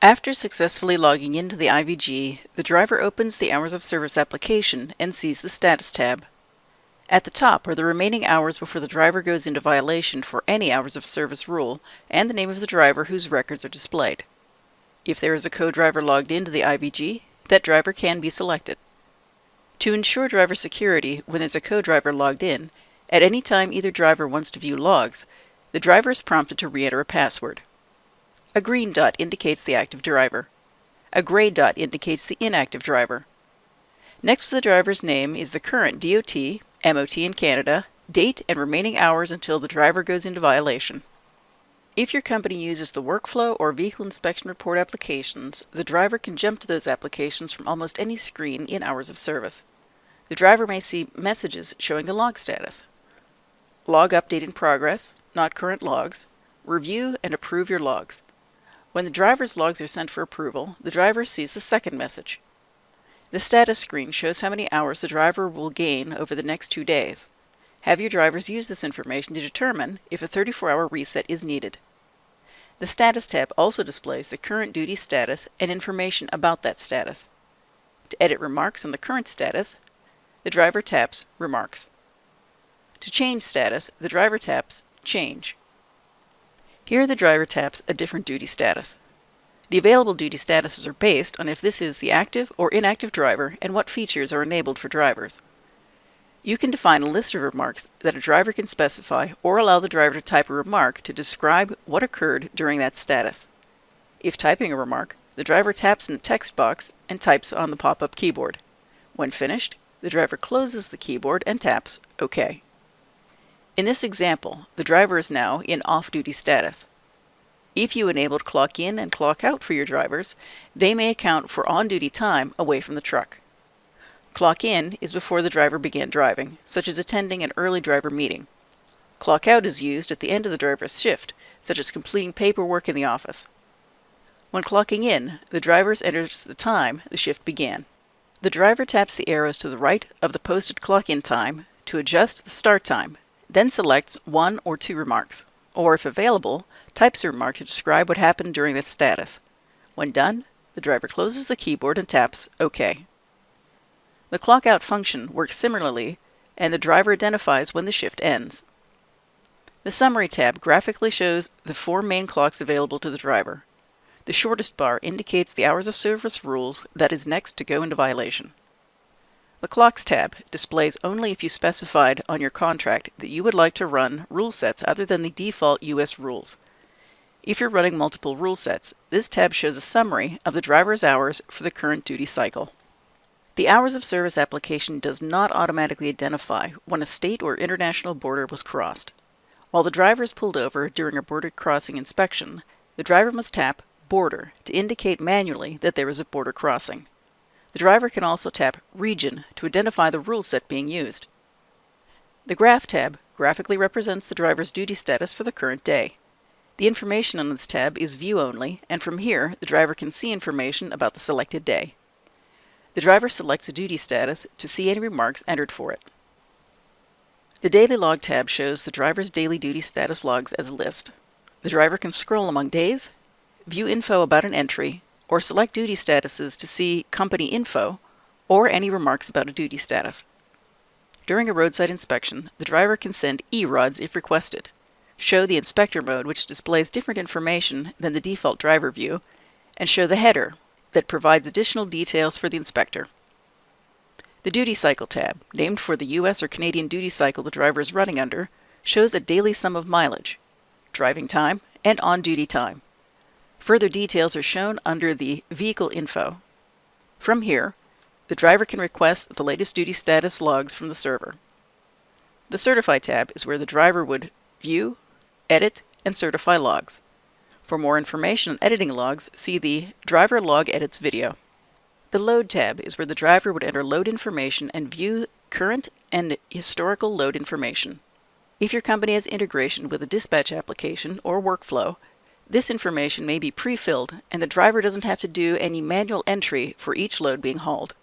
After successfully logging into the IVG, the driver opens the Hours of Service application and sees the Status tab. At the top are the remaining hours before the driver goes into violation for any Hours of Service rule and the name of the driver whose records are displayed. If there is a co-driver logged into the IVG, that driver can be selected. To ensure driver security when there's a co-driver logged in, at any time either driver wants to view logs, the driver is prompted to re-enter a password. A green dot indicates the active driver. A gray dot indicates the inactive driver. Next to the driver's name is the current DOT, MOT in Canada, date and remaining hours until the driver goes into violation. If your company uses the workflow or vehicle inspection report applications, the driver can jump to those applications from almost any screen in Hours of Service. The driver may see messages showing the log status. Log update in progress, not current logs. Review and approve your logs. When the driver's logs are sent for approval, the driver sees the second message. The status screen shows how many hours the driver will gain over the next 2 days. Have your drivers use this information to determine if a 34-hour reset is needed. The Status tab also displays the current duty status and information about that status. To edit remarks on the current status, the driver taps Remarks. To change status, the driver taps Change. Here the driver taps a different duty status. The available duty statuses are based on if this is the active or inactive driver and what features are enabled for drivers. You can define a list of remarks that a driver can specify or allow the driver to type a remark to describe what occurred during that status. If typing a remark, the driver taps in the text box and types on the pop-up keyboard. When finished, the driver closes the keyboard and taps OK. In this example, the driver is now in off-duty status. If you enabled clock in and clock out for your drivers, they may account for on-duty time away from the truck. Clock in is before the driver began driving, such as attending an early driver meeting. Clock out is used at the end of the driver's shift, such as completing paperwork in the office. When clocking in, the driver enters the time the shift began. The driver taps the arrows to the right of the posted clock-in time to adjust the start time, then selects 1 or 2 remarks, or if available, types a remark to describe what happened during the status. When done, the driver closes the keyboard and taps OK. The clock out function works similarly, and the driver identifies when the shift ends. The Summary tab graphically shows the 4 main clocks available to the driver. The shortest bar indicates the Hours of Service rules that is next to go into violation. The Clocks tab displays only if you specified on your contract that you would like to run rule sets other than the default U.S. rules. If you're running multiple rule sets, this tab shows a summary of the driver's hours for the current duty cycle. The Hours of Service application does not automatically identify when a state or international border was crossed. While the driver is pulled over during a border crossing inspection, the driver must tap Border to indicate manually that there is a border crossing. The driver can also tap Region to identify the rule set being used. The Graph tab graphically represents the driver's duty status for the current day. The information on this tab is view-only, and from here the driver can see information about the selected day. The driver selects a duty status to see any remarks entered for it. The Daily Log tab shows the driver's daily duty status logs as a list. The driver can scroll among days, view info about an entry, or select duty statuses to see company info or any remarks about a duty status. During a roadside inspection, the driver can send e-rods if requested, show the inspector mode which displays different information than the default driver view, and show the header that provides additional details for the inspector. The Duty Cycle tab, named for the U.S. or Canadian duty cycle the driver is running under, shows a daily sum of mileage, driving time, and on-duty time. Further details are shown under the Vehicle Info. From here, the driver can request the latest duty status logs from the server. The Certify tab is where the driver would view, edit, and certify logs. For more information on editing logs, see the Driver Log Edits video. The Load tab is where the driver would enter load information and view current and historical load information. If your company has integration with a dispatch application or workflow, this information may be pre-filled and the driver doesn't have to do any manual entry for each load being hauled.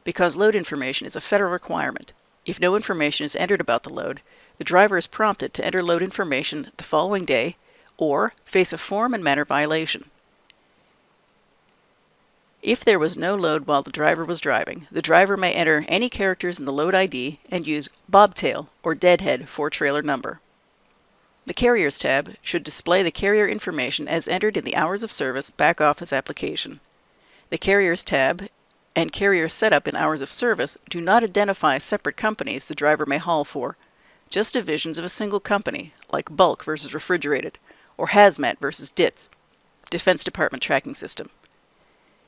Because load information is a federal requirement, if no information is entered about the load, the driver is prompted to enter load information the following day or face a form and manner violation. If there was no load while the driver was driving, the driver may enter any characters in the load ID and use bobtail or deadhead for trailer number. The Carriers tab should display the carrier information as entered in the Hours of Service back office application. The Carriers tab and Carrier Setup in Hours of Service do not identify separate companies the driver may haul for, just divisions of a single company, like bulk versus refrigerated, or hazmat versus DITS, Defense Department Tracking System.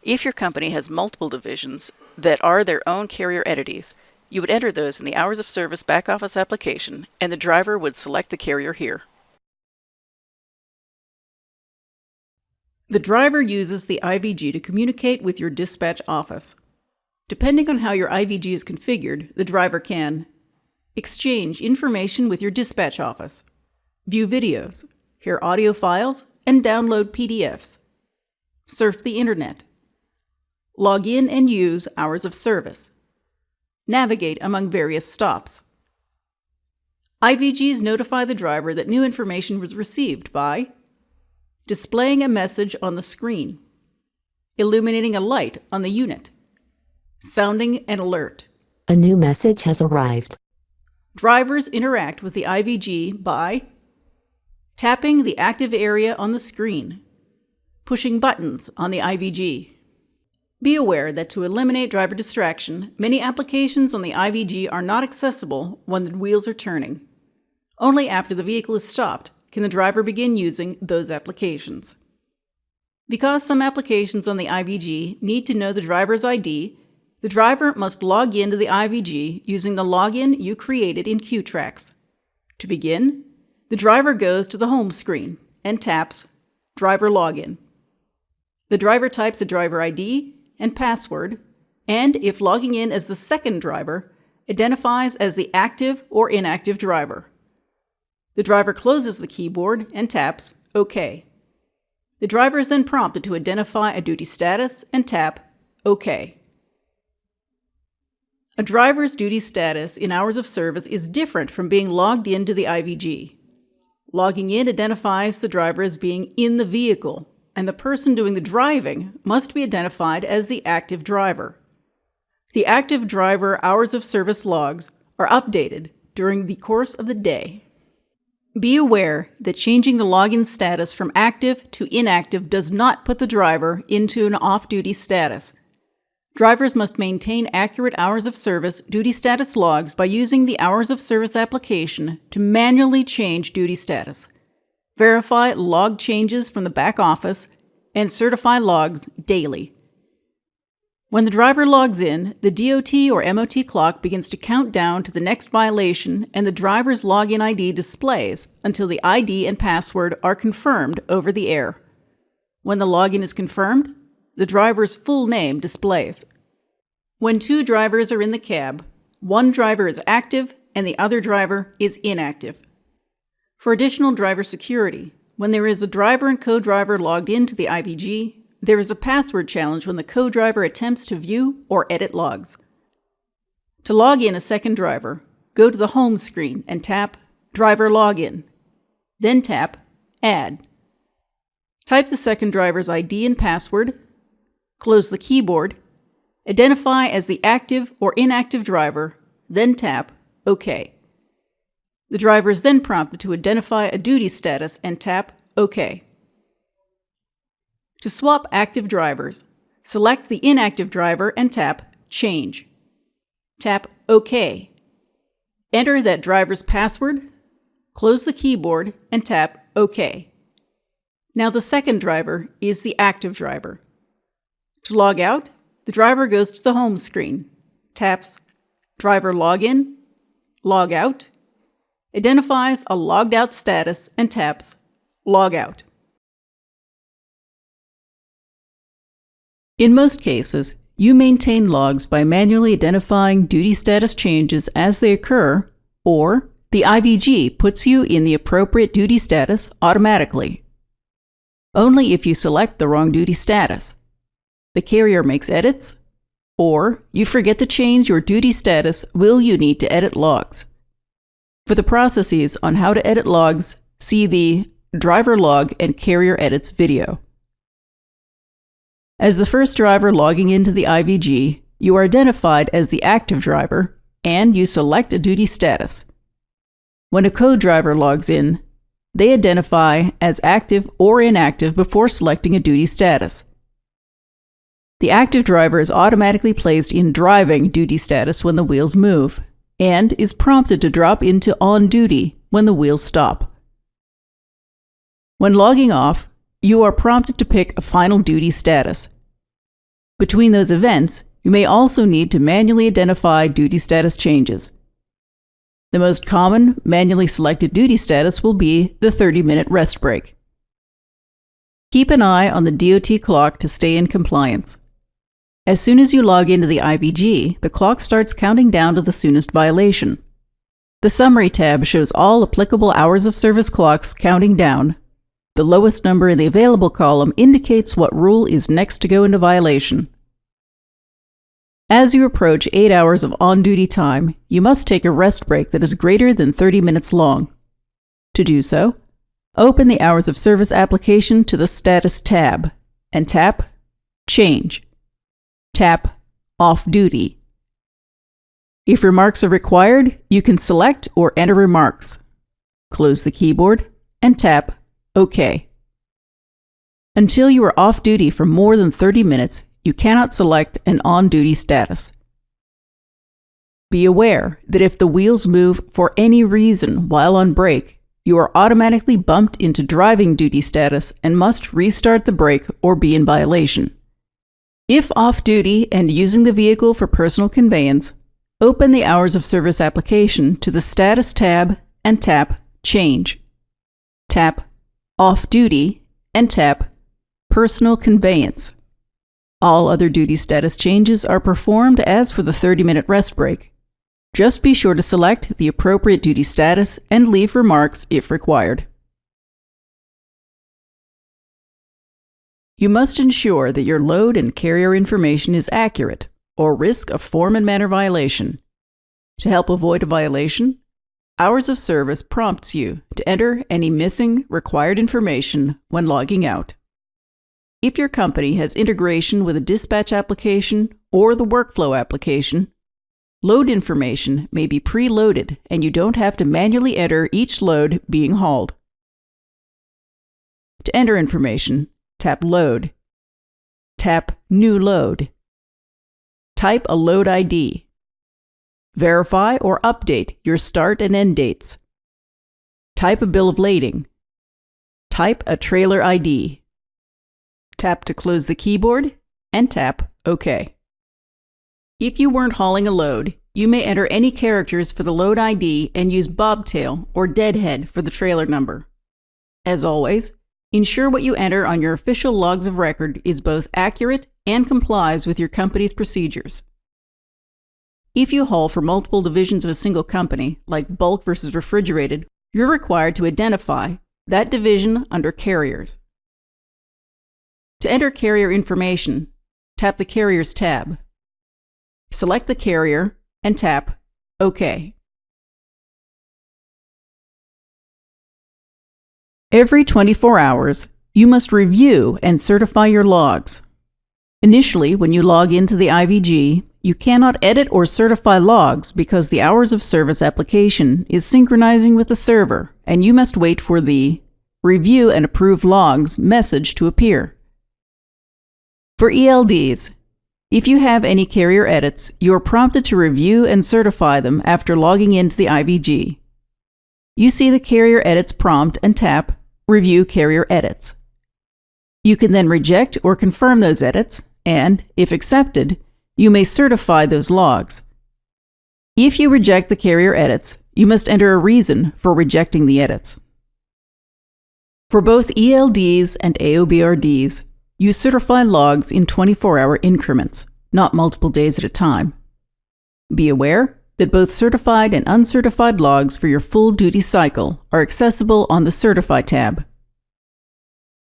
If your company has multiple divisions that are their own carrier entities, you would enter those in the Hours of Service back office application, and the driver would select the carrier here. The driver uses the IVG to communicate with your dispatch office. Depending on how your IVG is configured, the driver can exchange information with your dispatch office, view videos, hear audio files, and download PDFs, surf the internet, log in and use Hours of Service, navigate among various stops. IVGs notify the driver that new information was received by displaying a message on the screen, illuminating a light on the unit, sounding an alert. A new message has arrived. Drivers interact with the IVG by tapping the active area on the screen, pushing buttons on the IVG. Be aware that to eliminate driver distraction, many applications on the IVG are not accessible when the wheels are turning. Only after the vehicle is stopped can the driver begin using those applications. Because some applications on the IVG need to know the driver's ID, the driver must log into the IVG using the login you created in Qtrax. To begin, the driver goes to the home screen and taps Driver Login. The driver types a driver ID and password, and if logging in as the second driver, identifies as the active or inactive driver. The driver closes the keyboard and taps OK. The driver is then prompted to identify a duty status and tap OK. A driver's duty status in Hours of Service is different from being logged into the IVG. Logging in identifies the driver as being in the vehicle, and the person doing the driving must be identified as the active driver. The active driver Hours of Service logs are updated during the course of the day. Be aware that changing the login status from active to inactive does not put the driver into an off-duty status. Drivers must maintain accurate Hours of Service duty status logs by using the Hours of Service application to manually change duty status, verify log changes from the back office, and certify logs daily. When the driver logs in, the DOT or MOT clock begins to count down to the next violation, and the driver's login ID displays until the ID and password are confirmed over the air. When the login is confirmed, the driver's full name displays. When two drivers are in the cab, one driver is active and the other driver is inactive. For additional driver security, when there is a driver and co-driver logged into the IVG, there is a password challenge when the co-driver attempts to view or edit logs. To log in a second driver, go to the home screen and tap Driver Login. Then tap Add. Type the second driver's ID and password, close the keyboard, identify as the active or inactive driver, then tap OK. The driver is then prompted to identify a duty status and tap OK. To swap active drivers, select the inactive driver and tap Change. Tap OK. Enter that driver's password, close the keyboard, and tap OK. Now the second driver is the active driver. To log out, the driver goes to the home screen, taps Driver Login, Log Out, identifies a logged out status, and taps Log Out. In most cases, you maintain logs by manually identifying duty status changes as they occur, or the IVG puts you in the appropriate duty status automatically. Only if you select the wrong duty status, the carrier makes edits, or you forget to change your duty status will you need to edit logs. For the processes on how to edit logs, see the Driver Log and Carrier Edits video. As the first driver logging into the IVG, you are identified as the active driver, and you select a duty status. When a co-driver logs in, they identify as active or inactive before selecting a duty status. The active driver is automatically placed in driving duty status when the wheels move, and is prompted to drop into on duty when the wheels stop. When logging off, you are prompted to pick a final duty status. Between those events, you may also need to manually identify duty status changes. The most common manually selected duty status will be the 30-minute rest break. Keep an eye on the DOT clock to stay in compliance. As soon as you log into the IVG, the clock starts counting down to the soonest violation. The Summary tab shows all applicable hours of service clocks counting down. The lowest number in the available column indicates what rule is next to go into violation. As you approach 8 hours of on-duty time, you must take a rest break that is greater than 30 minutes long. To do so, open the Hours of Service application to the Status tab and tap Change. Tap Off Duty. If remarks are required, you can select or enter remarks. Close the keyboard and tap OK. Until you are off duty for more than 30 minutes, you cannot select an on-duty status. Be aware that if the wheels move for any reason while on break, you are automatically bumped into driving duty status and must restart the brake or be in violation. If off-duty and using the vehicle for personal conveyance, open the Hours of Service application to the Status tab and tap Change. Tap Off-Duty and tap Personal Conveyance. All other duty status changes are performed as for the 30-minute rest break. Just be sure to select the appropriate duty status and leave remarks if required. You must ensure that your load and carrier information is accurate, or risk a form and manner violation. To help avoid a violation, Hours of Service prompts you to enter any missing required information when logging out. If your company has integration with a dispatch application or the workflow application, load information may be preloaded and you don't have to manually enter each load being hauled. To enter information, tap Load. Tap New Load. Type a load ID. Verify or update your start and end dates. Type a bill of lading. Type a trailer ID. Tap to close the keyboard, and tap OK. If you weren't hauling a load, you may enter any characters for the load ID and use bobtail or deadhead for the trailer number. As always, ensure what you enter on your official logs of record is both accurate and complies with your company's procedures. If you haul for multiple divisions of a single company, like bulk versus refrigerated, you're required to identify that division under Carriers. To enter carrier information, tap the Carriers tab. Select the carrier and tap OK. Every 24 hours, you must review and certify your logs. Initially, when you log into the IVG, you cannot edit or certify logs because the Hours of Service application is synchronizing with the server, and you must wait for the Review and Approve Logs message to appear. For ELDs, if you have any carrier edits, you are prompted to review and certify them after logging into the IVG. You see the Carrier Edits prompt and tap Review Carrier Edits. You can then reject or confirm those edits, and, if accepted, you may certify those logs. If you reject the carrier edits, you must enter a reason for rejecting the edits. For both ELDs and AOBRDs, you certify logs in 24-hour increments, not multiple days at a time. Be aware that both certified and uncertified logs for your full duty cycle are accessible on the Certify tab.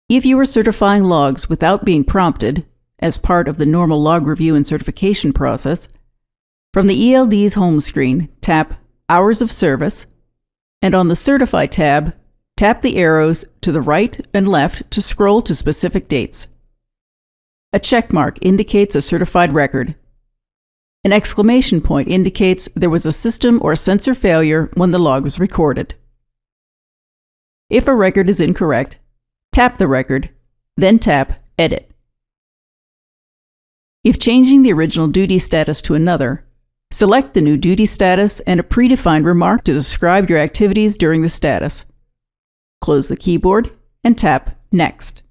If you are certifying logs without being prompted, as part of the normal log review and certification process, from the ELD's home screen, tap Hours of Service, and on the Certify tab, tap the arrows to the right and left to scroll to specific dates. A check mark indicates a certified record. An exclamation point indicates there was a system or sensor failure when the log was recorded. If a record is incorrect, tap the record, then tap Edit. If changing the original duty status to another, select the new duty status and a predefined remark to describe your activities during the status. Close the keyboard and tap Next.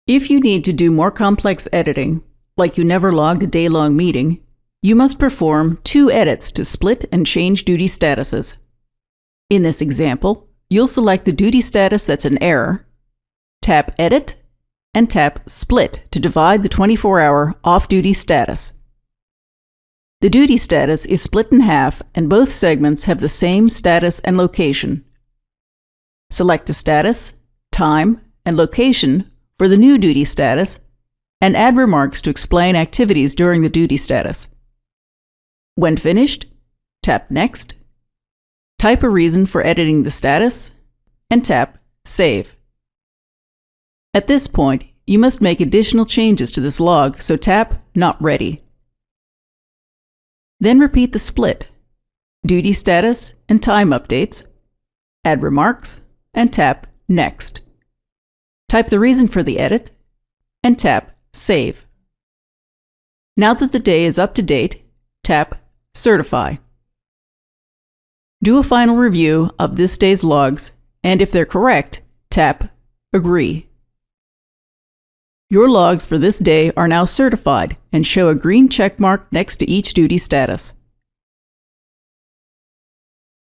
If you need to do more complex editing, like you never logged a day-long meeting, you must perform 2 edits to split and change duty statuses. In this example, you'll select the duty status that's an error, tap Edit, and tap Split to divide the 24-hour off-duty status. The duty status is split in half and both segments have the same status and location. Select the status, time, and location for the new duty status and add remarks to explain activities during the duty status. When finished, tap Next, type a reason for editing the status, and tap Save. At this point, you must make additional changes to this log, so tap Not Ready. Then repeat the split, duty status and time updates, add remarks, and tap Next. Type the reason for the edit, and tap Save. Now that the day is up to date, tap Certify. Do a final review of this day's logs, and if they're correct, tap Agree. Your logs for this day are now certified and show a green check mark next to each duty status.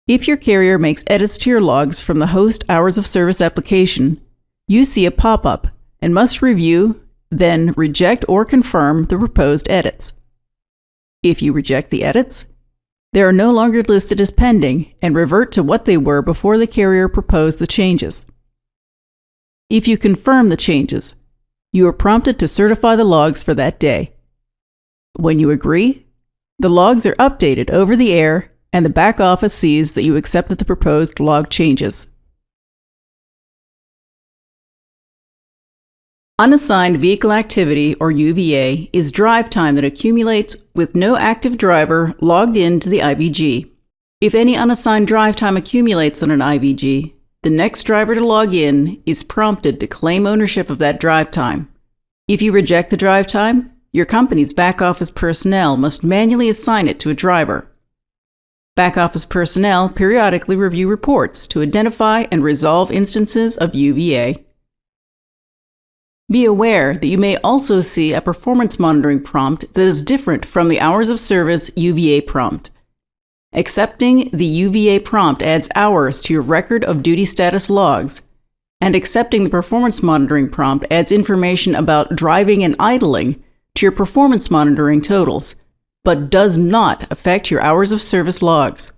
If your carrier makes edits to your logs from the host hours of service application, you see a pop-up and must review, then reject or confirm the proposed edits. If you reject the edits, they are no longer listed as pending and revert to what they were before the carrier proposed the changes. If you confirm the changes, you are prompted to certify the logs for that day. When you agree, the logs are updated over the air and the back office sees that you accepted the proposed log changes. Unassigned vehicle activity, or UVA, is drive time that accumulates with no active driver logged in to the IVG. If any unassigned drive time accumulates on an IVG, the next driver to log in is prompted to claim ownership of that drive time. If you reject the drive time, your company's back office personnel must manually assign it to a driver. Back office personnel periodically review reports to identify and resolve instances of UVA. Be aware that you may also see a performance monitoring prompt that is different from the hours of service UVA prompt. Accepting the UVA prompt adds hours to your record of duty status logs, and accepting the performance monitoring prompt adds information about driving and idling to your performance monitoring totals, but does not affect your hours of service logs.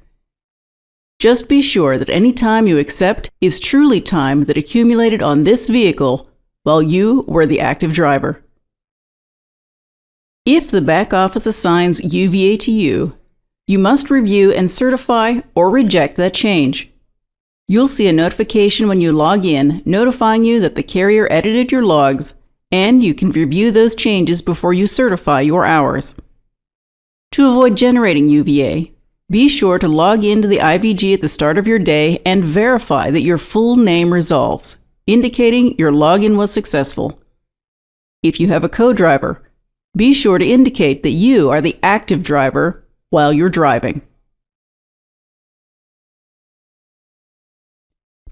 Just be sure that any time you accept is truly time that accumulated on this vehicle while you were the active driver. If the back office assigns UVA to you, you must review and certify or reject that change. You'll see a notification when you log in notifying you that the carrier edited your logs, and you can review those changes before you certify your hours. To avoid generating UVA, be sure to log into the IVG at the start of your day and verify that your full name resolves, indicating your login was successful. If you have a co-driver, be sure to indicate that you are the active driver while you're driving.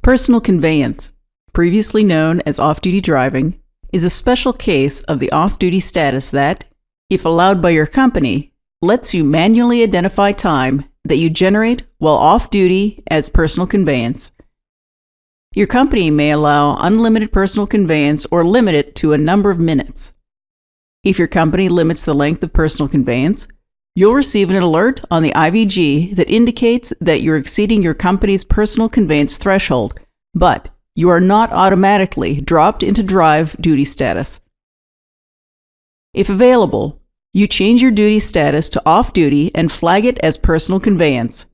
Personal conveyance, previously known as off-duty driving, is a special case of the off-duty status that, if allowed by your company, lets you manually identify time that you generate while off-duty as personal conveyance. Your company may allow unlimited personal conveyance or limit it to a number of minutes. If your company limits the length of personal conveyance, you'll receive an alert on the IVG that indicates that you're exceeding your company's personal conveyance threshold, but you are not automatically dropped into drive duty status. If available, you change your duty status to off-duty and flag it as personal conveyance.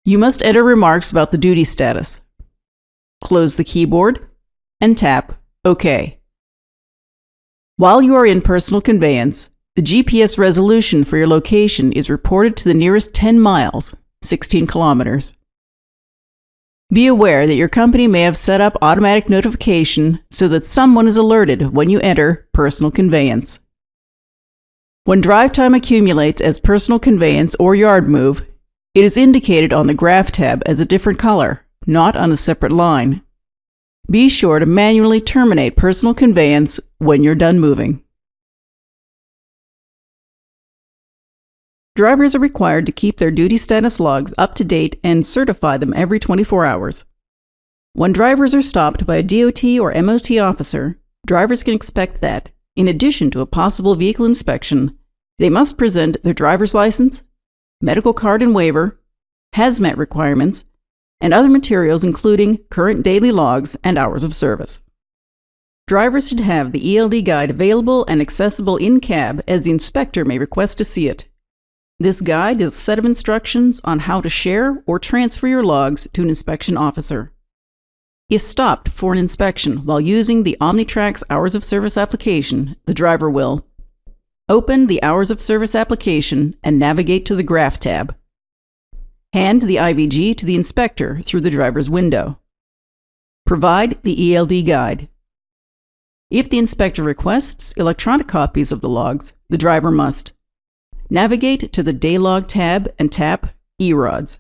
You must enter remarks about the duty status. Close the keyboard and tap OK. While you are in personal conveyance, the GPS resolution for your location is reported to the nearest 10 miles, 16 kilometers. Be aware that your company may have set up automatic notification so that someone is alerted when you enter personal conveyance. When drive time accumulates as personal conveyance or yard move, it is indicated on the graph tab as a different color, not on a separate line. Be sure to manually terminate personal conveyance when you're done moving. Drivers are required to keep their duty status logs up to date and certify them every 24 hours. When drivers are stopped by a DOT or MOT officer, drivers can expect that, in addition to a possible vehicle inspection, they must present their driver's license, medical card and waiver, hazmat requirements, and other materials including current daily logs and hours of service. Drivers should have the ELD guide available and accessible in cab as the inspector may request to see it. This guide is a set of instructions on how to share or transfer your logs to an inspection officer. If stopped for an inspection while using the Omnitracs Hours of Service application, the driver will open the Hours of Service application and navigate to the Graph tab. Hand the IVG to the inspector through the driver's window. Provide the ELD guide. If the inspector requests electronic copies of the logs, the driver must navigate to the Daylog tab and tap eRods.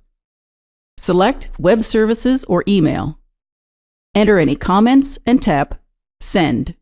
Select Web Services or Email. Enter any comments and tap Send.